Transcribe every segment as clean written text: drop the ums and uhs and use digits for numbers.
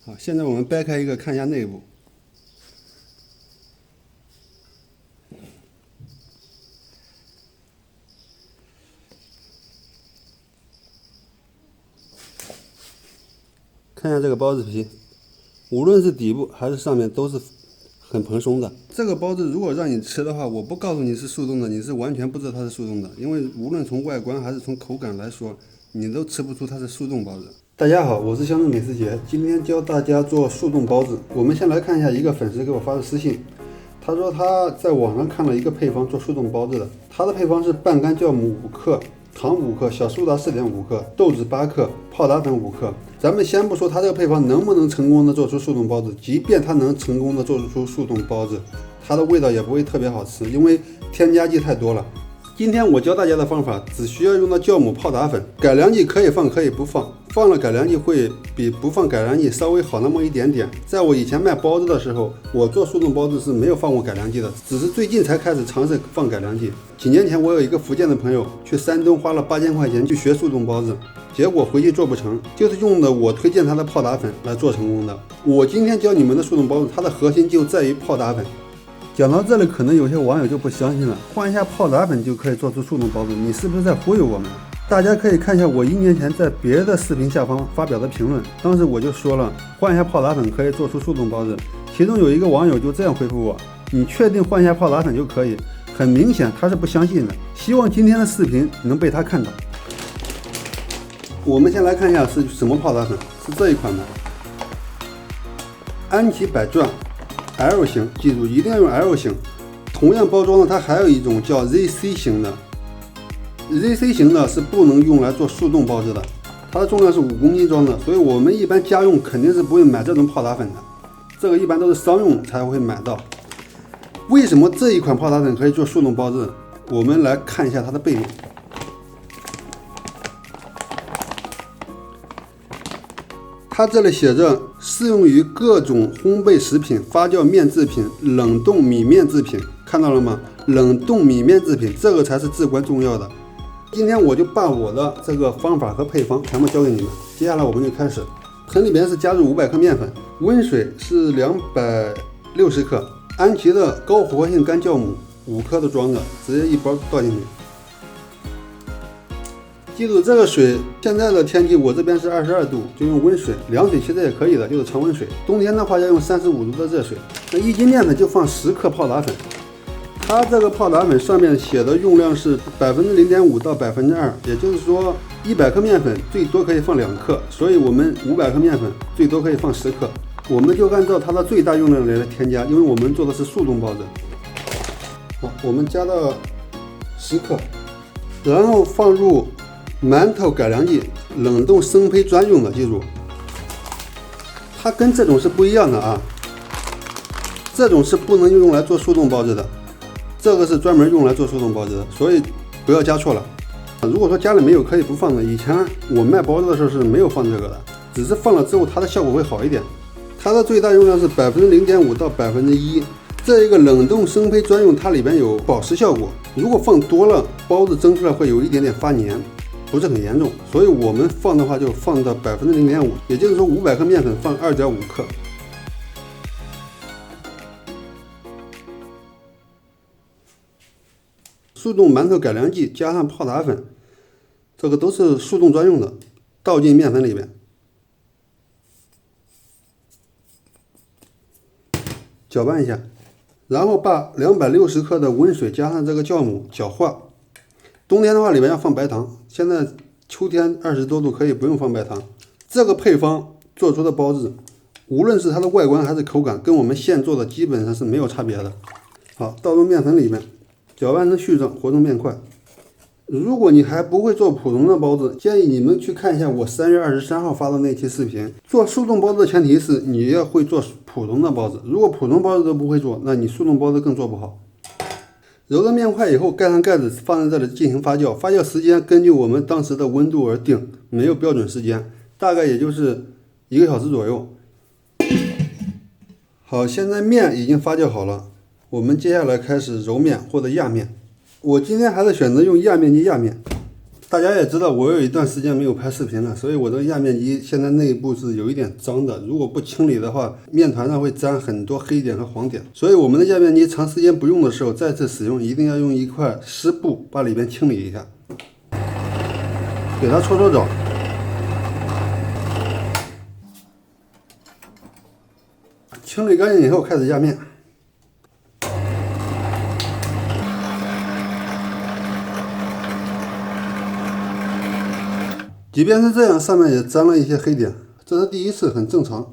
好，现在我们掰开一个看一下内部。看一下这个包子皮，无论是底部还是上面都是很蓬松的。这个包子如果让你吃的话，我不告诉你是速冻的，你是完全不知道它是速冻的，因为无论从外观还是从口感来说，你都吃不出它是速冻包子。大家好，我是乡村美食节，今天教大家做速冻包子。我们先来看一下一个粉丝给我发的私信，他说他在网上看了一个配方做速冻包子的，他的配方是半干酵母5克。糖5克，小苏打4.5克，豆子8克，泡打粉5克。咱们先不说它这个配方能不能成功的做出速冻包子，即便它能成功的做出速冻包子，它的味道也不会特别好吃，因为添加剂太多了。今天我教大家的方法，只需要用到酵母泡打粉，改良剂可以放可以不放，放了改良剂会比不放改良剂稍微好那么一点点。在我以前卖包子的时候，我做速冻包子是没有放过改良剂的，只是最近才开始尝试放改良剂。几年前我有一个福建的朋友去山东花了8000块钱去学速冻包子，结果回去做不成，就是用的我推荐他的泡打粉来做成功的。我今天教你们的速冻包子，它的核心就在于泡打粉。讲到这里，可能有些网友就不相信了，换一下泡打粉就可以做出速冻包子，你是不是在忽悠我们？大家可以看一下我1年前在别的视频下方发表的评论，当时我就说了，换一下泡打粉可以做出速冻包子。其中有一个网友就这样回复我：你确定换一下泡打粉就可以？很明显他是不相信的。希望今天的视频能被他看到。我们先来看一下是什么泡打粉，是这一款的安琪百转 L 型，记住一定要用 L 型。同样包装的它还有一种叫 ZC 型的， ZC 型的是不能用来做速冻包子的，它的重量是5公斤装的，所以我们一般家用肯定是不会买这种泡打粉的，这个一般都是商用才会买到。为什么这一款泡打粉可以做速冻包子？我们来看一下它的背面。它这里写着适用于各种烘焙食品、发酵面制品、冷冻米面制品，看到了吗？冷冻米面制品，这个才是至关重要的。今天我就把我的这个方法和配方全部教给你们。接下来我们就开始，盆里边是加入500克面粉，温水是260克，安琪的高活性干酵母5克的装着，直接一包倒进去。记住这个水，现在的天气我这边是22度，就用温水，凉水其实也可以的，就是常温水。冬天的话要用35度的热水。那1斤面粉就放10克泡打粉，它这个泡打粉上面写的用量是0.5%到2%，也就是说100克面粉最多可以放2克，所以我们500克面粉最多可以放10克。我们就按照它的最大用量来添加，因为我们做的是速冻包子。好，我们加到10克，然后放入馒头改良剂，冷冻生胚专用的，记住，它跟这种是不一样的啊，这种是不能用来做速冻包子的，这个是专门用来做速冻包子的，所以不要加错了。如果说家里没有可以不放的，以前我卖包子的时候是没有放这个的，只是放了之后它的效果会好一点。它的最大用量是0.5%到1%，这一个冷冻生胚专用，它里边有保湿效果，如果放多了，包子蒸出来会有一点点发黏，不是很严重，所以我们放的话就放到0.5%，也就是说500克面粉放2.5克。速冻馒头改良剂加上泡打粉，这个都是速冻专用的，倒进面粉里边，搅拌一下，然后把260克的温水加上这个酵母搅化。冬天的话里面要放白糖，现在秋天20多度可以不用放白糖。这个配方做出的包子，无论是它的外观还是口感，跟我们现做的基本上是没有差别的。好，倒入面粉里面，搅拌成絮状，和成面块。如果你还不会做普通的包子，建议你们去看一下我3月23号发的那期视频。做速冻包子的前提是你要会做普通的包子，如果普通包子都不会做，那你速冻包子更做不好。揉成面块以后，盖上盖子，放在这里进行发酵。发酵时间根据我们当时的温度而定，没有标准时间，大概也就是1个小时左右。好，现在面已经发酵好了，我们接下来开始揉面或者压面。我今天还是选择用压面机压面。大家也知道，我有一段时间没有拍视频了，所以我这个压面机现在内部是有一点脏的。如果不清理的话，面团上会沾很多黑点和黄点。所以我们的压面机长时间不用的时候，再次使用一定要用一块湿布把里边清理一下，给它搓搓澡。清理干净以后，开始压面。即便是这样，上面也沾了一些黑点，这是第一次，很正常。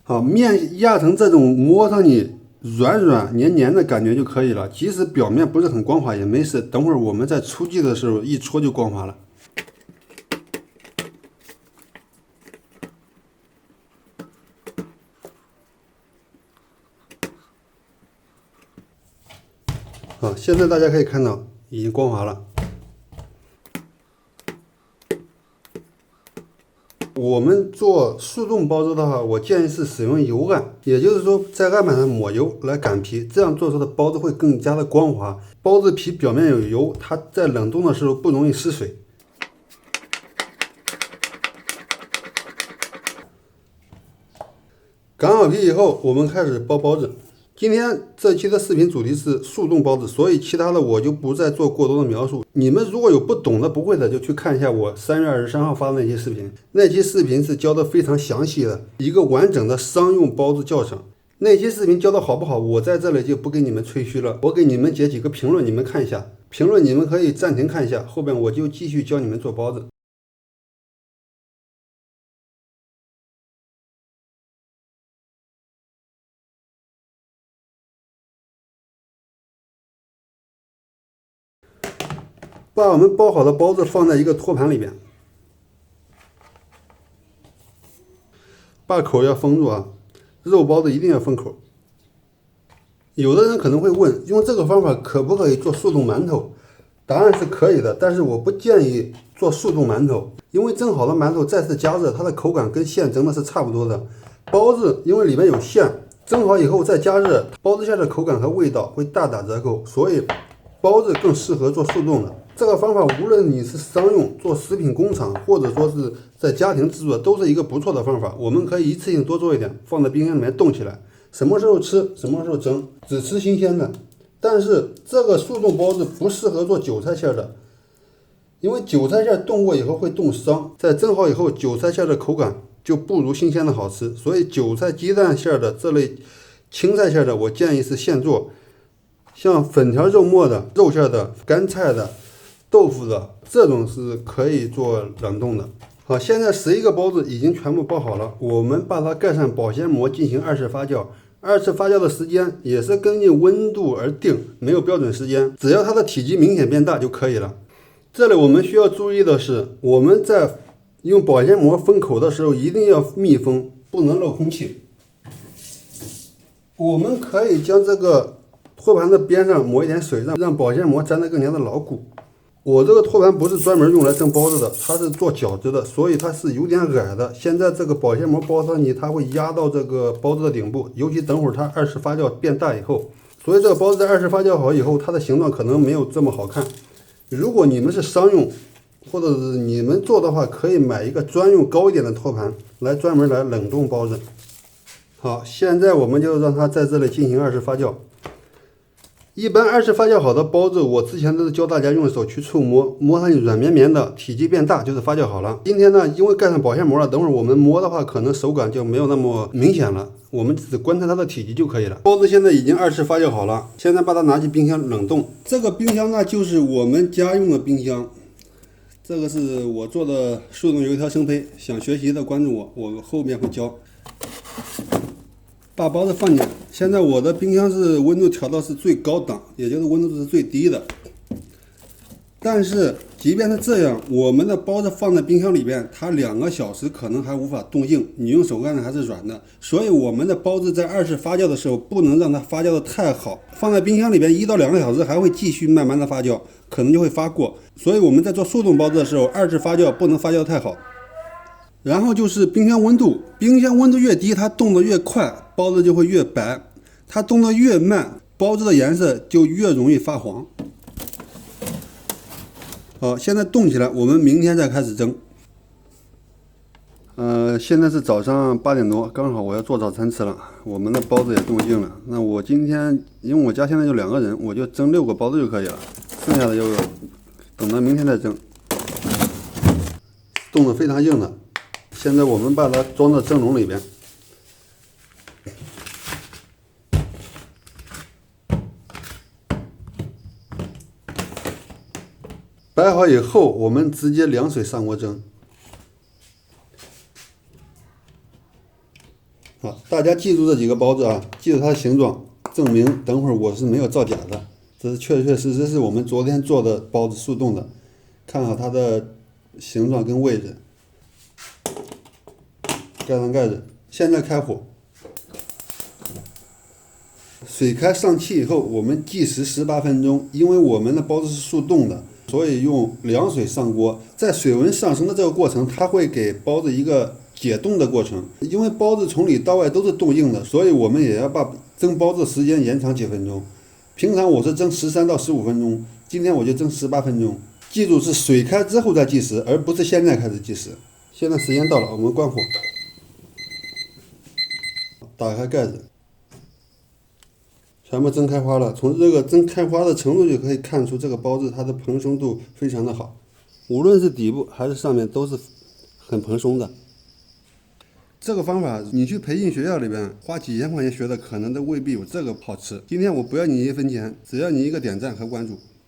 好，面压成这种摸上去软软黏黏的感觉就可以了，即使表面不是很光滑也没事，等会儿我们在出剂的时候一搓就光滑了。好，现在大家可以看到已经光滑了。我们做速冻包子的话，我建议是使用油案，也就是说在案板上抹油来擀皮，这样做出的包子会更加的光滑。包子皮表面有油，它在冷冻的时候不容易失水。擀好皮以后，我们开始包包子。今天这期的视频主题是速冻包子，所以其他的我就不再做过多的描述。你们如果有不懂的、不会的，就去看一下我3月23号发的那期视频。那期视频是教的非常详细的一个完整的商用包子教程。那期视频教的好不好，我在这里就不给你们吹嘘了。我给你们截几个评论，你们看一下。评论你们可以暂停看一下，后边我就继续教你们做包子。把我们包好的包子放在一个托盘里边，把口要封住啊！肉包子一定要封口。有的人可能会问，用这个方法可不可以做速冻馒头？答案是可以的，但是我不建议做速冻馒头，因为蒸好的馒头再次加热，它的口感跟现蒸的是差不多的。包子因为里面有馅，蒸好以后再加热，包子馅的口感和味道会大打折扣，所以包子更适合做速冻的。这个方法无论你是商用、做食品工厂，或者说是在家庭制作，都是一个不错的方法。我们可以一次性多做一点，放在冰箱里面冻起来，什么时候吃什么时候蒸，只吃新鲜的。但是这个速冻包子不适合做韭菜馅的，因为韭菜馅冻过以后会冻伤，在蒸好以后，韭菜馅的口感就不如新鲜的好吃。所以韭菜鸡蛋馅的这类青菜馅的，我建议是现做。像粉条肉末的、肉馅的、干菜的、豆腐的这种是可以做冷冻的。好，现在11个包子已经全部包好了，我们把它盖上保鲜膜进行2次发酵。2次发酵的时间也是根据温度而定，没有标准时间，只要它的体积明显变大就可以了。这里我们需要注意的是，我们在用保鲜膜封口的时候一定要密封，不能漏空气。我们可以将这个托盘的边上抹一点水，让保鲜膜粘得更加的牢固。我这个托盘不是专门用来蒸包子的，它是做饺子的，所以它是有点矮的。现在这个保鲜膜包上去，它会压到这个包子的顶部，尤其等会儿它2次发酵变大以后，所以这个包子在2次发酵好以后，它的形状可能没有这么好看。如果你们是商用，或者是你们做的话，可以买一个专用高一点的托盘来专门来冷冻包子。好，现在我们就让它在这里进行2次发酵。一般2次发酵好的包子，我之前都是教大家用手去触摸，摸上去软绵绵的，体积变大就是发酵好了。今天呢，因为盖上保鲜膜了，等会儿我们摸的话，可能手感就没有那么明显了，我们只观察它的体积就可以了。包子现在已经2次发酵好了，现在把它拿去冰箱冷冻。这个冰箱呢，就是我们家用的冰箱。这个是我做的速冻油条生胚，想学习的关注我，我后面会教。把包子放进来。现在我的冰箱是温度调到是最高档，也就是温度是最低的。但是即便是这样，我们的包子放在冰箱里边，它2个小时可能还无法冻硬，你用手干的还是软的。所以我们的包子在2次发酵的时候，不能让它发酵的太好，放在冰箱里边1到2个小时还会继续慢慢的发酵，可能就会发过。所以我们在做速冻包子的时候，2次发酵不能发酵太好。然后就是冰箱温度，冰箱温度越低，它冻得越快，包子就会越白；它冻得越慢，包子的颜色就越容易发黄。好，现在冻起来，我们明天再开始蒸。现在是早上8点多，刚好我要做早餐吃了。我们的包子也冻硬了。那我今天，因为我家现在就2个人，我就蒸6个包子就可以了，剩下的就等到明天再蒸。冻得非常硬了，现在我们把它装到蒸笼里边。摆好以后，我们直接凉水上锅蒸。好，大家记住这几个包子啊，记住它的形状，证明等会儿我是没有造假的。这是确确实实是我们昨天做的包子，速冻的。看好它的形状跟位置，盖上盖子，现在开火。水开上气以后，我们计时18分钟，因为我们的包子是速冻的。所以用凉水上锅，在水温上升的这个过程，它会给包子一个解冻的过程。因为包子从里到外都是冻硬的，所以我们也要把蒸包子时间延长几分钟。平常我是蒸13到15分钟，今天我就蒸18分钟。记住是水开之后再计时，而不是现在开始计时。现在时间到了，我们关火，打开盖子。全部蒸开花了，从这个蒸开花的程度就可以看出，这个包子它的蓬松度非常的好，无论是底部还是上面都是很蓬松的。这个方法你去培训学校里边花几千块钱学的，可能都未必有这个好吃。今天我不要你1分钱，只要你一个点赞和关注。